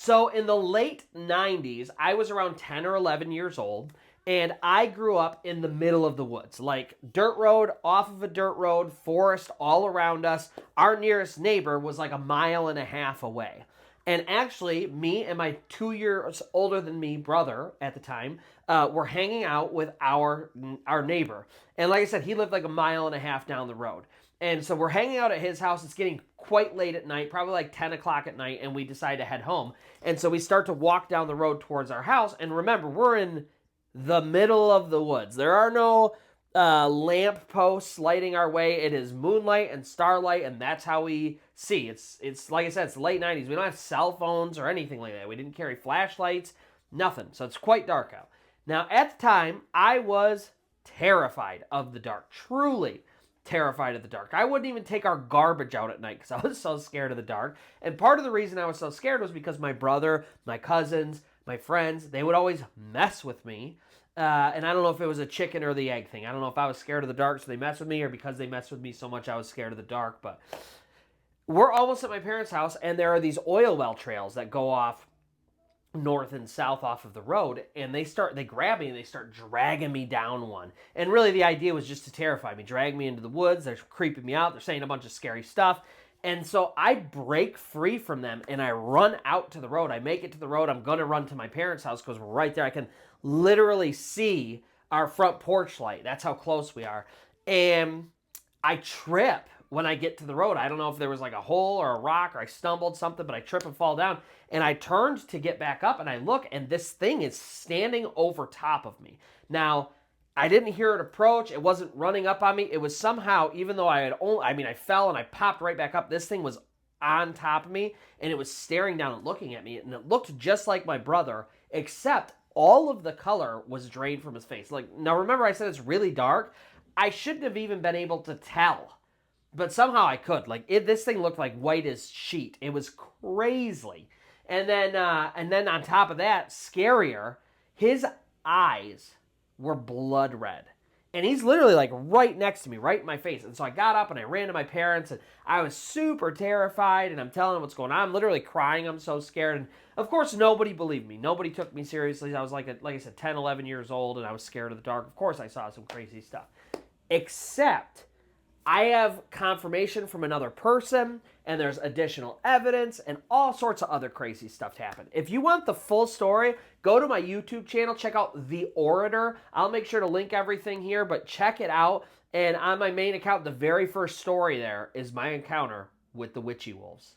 So in the late 90s, I was around 10 or 11 years old, and I grew up in the middle of the woods, like dirt road, off of a dirt road, forest all around us. Our nearest neighbor was like a mile and a half away. And actually, me and my 2 years older than me brother at the time were hanging out with our neighbor. And like I said, he lived like a mile and a half down the road. And so we're hanging out at his house. It's getting quite late at night, probably like 10 o'clock at night, and we decide to head home. And so we start to walk down the road towards our house. And remember, we're in the middle of the woods. There are no lamp posts lighting our way. It is moonlight and starlight, and that's how we see. It's like I said, it's the late 90s. We don't have cell phones or anything like that. We didn't carry flashlights, nothing. So it's quite dark out. Now, at the time, I was terrified of the dark, truly terrified of the dark. I wouldn't even take our garbage out at night because I was so scared of the dark. And part of the reason I was so scared was because my brother, my cousins, my friends, they would always mess with me. And I don't know if it was a chicken or the egg thing. I don't know if I was scared of the dark, so they messed with me, or because they messed with me so much, I was scared of the dark. But we're almost at my parents' house, and there are these oil well trails that go off north and south off of the road, and they grab me and they start dragging me down one. And really the idea was just to terrify me, drag me into the woods. They're creeping me out. They're saying a bunch of scary stuff. And so I break free from them and I run out to the road. I make it to the road. I'm going to run to my parents' house because we're right there. I can literally see our front porch light. That's how close we are. And I trip when I get to the road. I don't know if there was like a hole or a rock or I stumbled something, but I trip and fall down. And I turned to get back up and I look, and this thing is standing over top of me. Now, I didn't hear it approach. It wasn't running up on me. It was somehow, even though I fell and I popped right back up, this thing was on top of me and it was staring down and looking at me. And it looked just like my brother, except all of the color was drained from his face. Like, now remember I said it's really dark. I shouldn't have even been able to tell, but somehow I could. Like, this thing looked like white as sheet. It was crazy. And then on top of that, scarier, his eyes were blood red. And he's literally like right next to me, right in my face. And so I got up and I ran to my parents and I was super terrified and I'm telling them what's going on. I'm literally crying. I'm so scared. And of course, nobody believed me. Nobody took me seriously. I was like I said, 10, 11 years old and I was scared of the dark. Of course, I saw some crazy stuff. Except I have confirmation from another person, and there's additional evidence, and all sorts of other crazy stuff happened. If you want the full story, go to my YouTube channel, check out The Orator. I'll make sure to link everything here, but check it out. And on my main account, the very first story there is my encounter with the Witchy-Wolves.